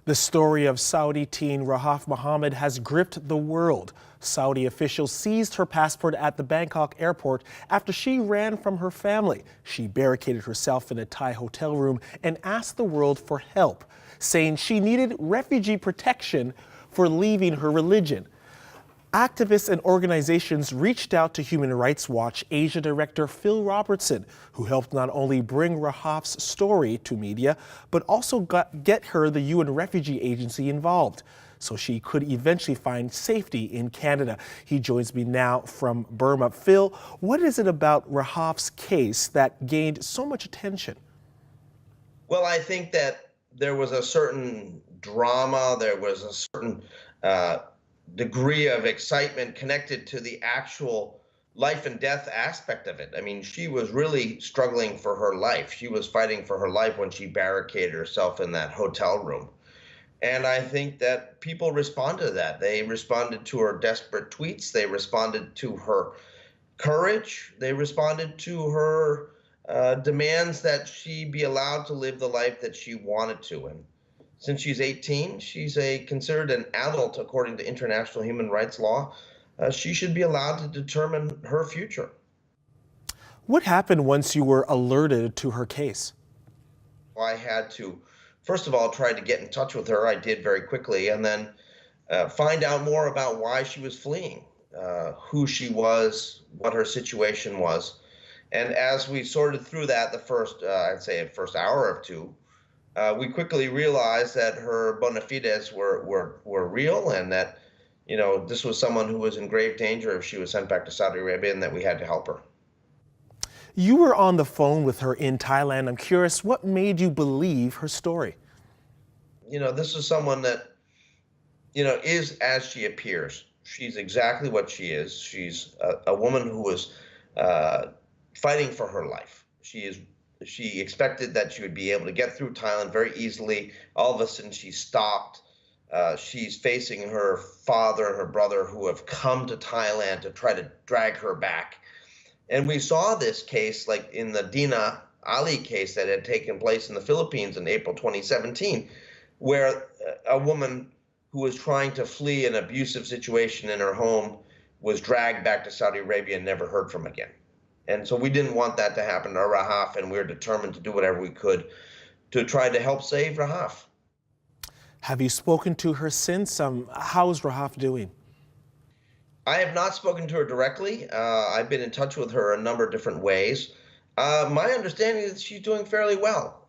The story of Saudi teen Rahaf Mohammed has gripped the world. Saudi officials seized her passport at the Bangkok airport after she ran from her family. She barricaded herself in a Thai hotel room and asked the world for help, saying she needed refugee protection for leaving her religion. Activists and organizations reached out to Human Rights Watch Asia Director Phil Robertson, who helped not only bring Rahaf's story to media, but also get her the UN Refugee Agency involved, so she could eventually find safety in Canada. He joins me now from Burma. Phil, what is it about Rahaf's case that gained so much attention? Well, I think that there was a certain drama, there was a certain degree of excitement connected to the actual life and death aspect of it. I mean, she was really struggling for her life. She was fighting for her life when she barricaded herself in that hotel room. And I think that people responded to that. They responded to her desperate tweets. They responded to her courage. They responded to her demands that she be allowed to live the life that she wanted to. And since she's 18, she's considered an adult according to international human rights law. She should be allowed to determine her future. What happened once you were alerted to her case? I had to, first of all, try to get in touch with her. I did very quickly, and then find out more about why she was fleeing, who she was, what her situation was. And as we sorted through that, the first, I'd say, first hour or two, we quickly realized that her bona fides were real, and that, this was someone who was in grave danger if she was sent back to Saudi Arabia, and that we had to help her. You were on the phone with her in Thailand. I'm curious, what made you believe her story? This is someone that, is as she appears. She's exactly what she is. She's a woman who was fighting for her life. She expected that she would be able to get through Thailand very easily. All of a sudden, she stopped. She's facing her father and her brother who have come to Thailand to try to drag her back. And we saw this case, like in the Dina Ali case that had taken place in the Philippines in April 2017, where a woman who was trying to flee an abusive situation in her home was dragged back to Saudi Arabia and never heard from again. And so we didn't want that to happen to Rahaf, and we're determined to do whatever we could to try to help save Rahaf. Have you spoken to her since? How's Rahaf doing? I have not spoken to her directly. I've been in touch with her a number of different ways. My understanding is that she's doing fairly well.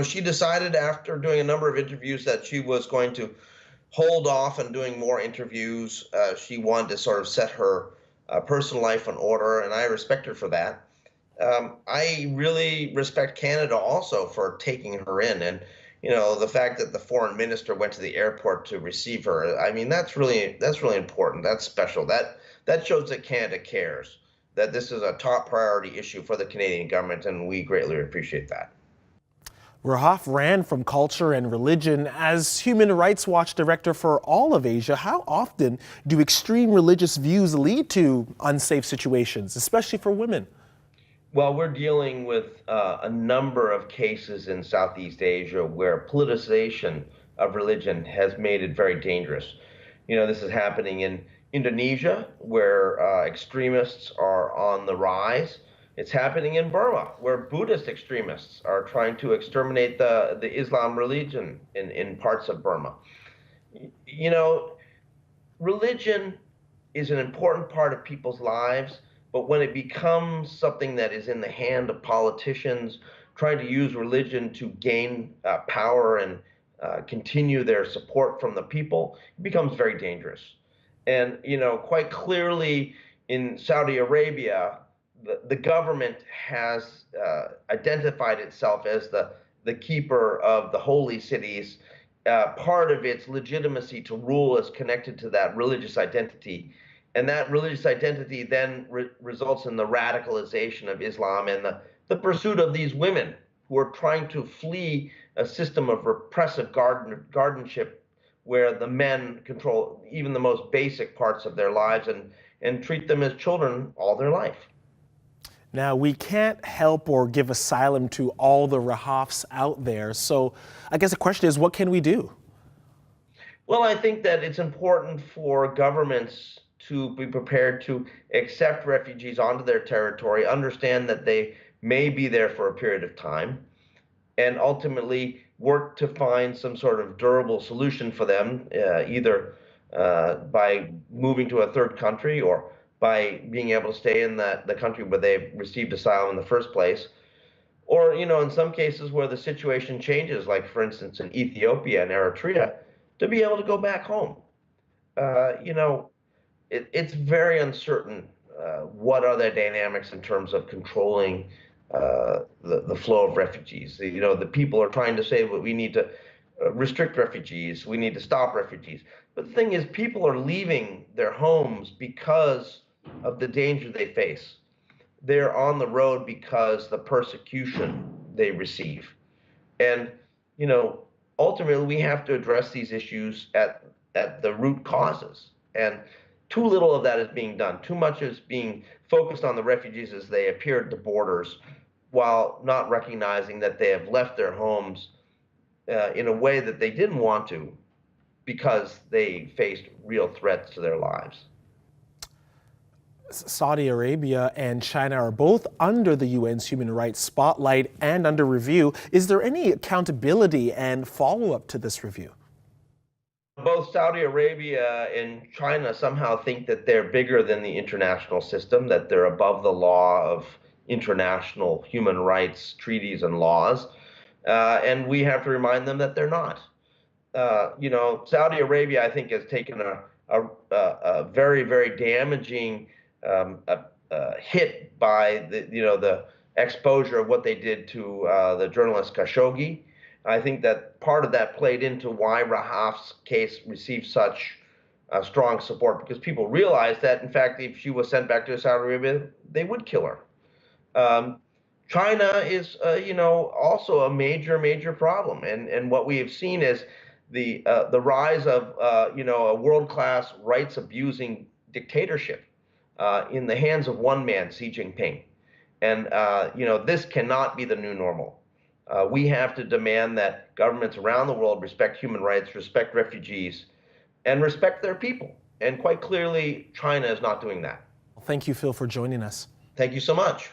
She decided after doing a number of interviews that she was going to hold off on doing more interviews. She wanted to sort of set her personal life in order, and I respect her for that. I really respect Canada also for taking her in, and the fact that the foreign minister went to the airport to receive her. I mean, that's really important. That's special. That shows that Canada cares, that this is a top priority issue for the Canadian government, and we greatly appreciate that. Rahaf ran from culture and religion. As Human Rights Watch Director for all of Asia, how often do extreme religious views lead to unsafe situations, especially for women? Well, we're dealing with a number of cases in Southeast Asia where politicization of religion has made it very dangerous. This is happening in Indonesia, where extremists are on the rise. It's happening in Burma, where Buddhist extremists are trying to exterminate the Islam religion in parts of Burma. Religion is an important part of people's lives, but when it becomes something that is in the hand of politicians trying to use religion to gain power and continue their support from the people, it becomes very dangerous. And, quite clearly in Saudi Arabia, the government has identified itself as the keeper of the holy cities. Part of its legitimacy to rule is connected to that religious identity. And that religious identity then results in the radicalization of Islam and the pursuit of these women who are trying to flee a system of repressive guardianship where the men control even the most basic parts of their lives and treat them as children all their life. Now, we can't help or give asylum to all the Rahafs out there. So I guess the question is, what can we do? Well, I think that it's important for governments to be prepared to accept refugees onto their territory, understand that they may be there for a period of time, and ultimately work to find some sort of durable solution for them, either by moving to a third country or by being able to stay in the country where they received asylum in the first place. Or, in some cases where the situation changes, like for instance in Ethiopia and Eritrea, to be able to go back home. You know, it's very uncertain what are the dynamics in terms of controlling the flow of refugees. The people are trying to say, well, we need to restrict refugees, we need to stop refugees. But the thing is, people are leaving their homes because of the danger they face. They're on the road because the persecution they receive. And, you know, ultimately we have to address these issues at the root causes. And too little of that is being done. Too much is being focused on the refugees as they appear at the borders, while not recognizing that they have left their homes in a way that they didn't want to because they faced real threats to their lives. Saudi Arabia and China are both under the UN's human rights spotlight and under review. Is there any accountability and follow-up to this review? Both Saudi Arabia and China somehow think that they're bigger than the international system, that they're above the law of international human rights treaties and laws. And we have to remind them that they're not. Saudi Arabia, I think, has taken a very, very damaging hit by the exposure of what they did to the journalist Khashoggi. I think that part of that played into why Rahaf's case received such strong support, because people realized that, in fact, if she was sent back to Saudi Arabia, they would kill her. China is, also a major, major problem, and what we have seen is the rise of, a world-class rights-abusing dictatorship in the hands of one man, Xi Jinping. And, this cannot be the new normal. We have to demand that governments around the world respect human rights, respect refugees, and respect their people. And quite clearly, China is not doing that. Thank you, Phil, for joining us. Thank you so much.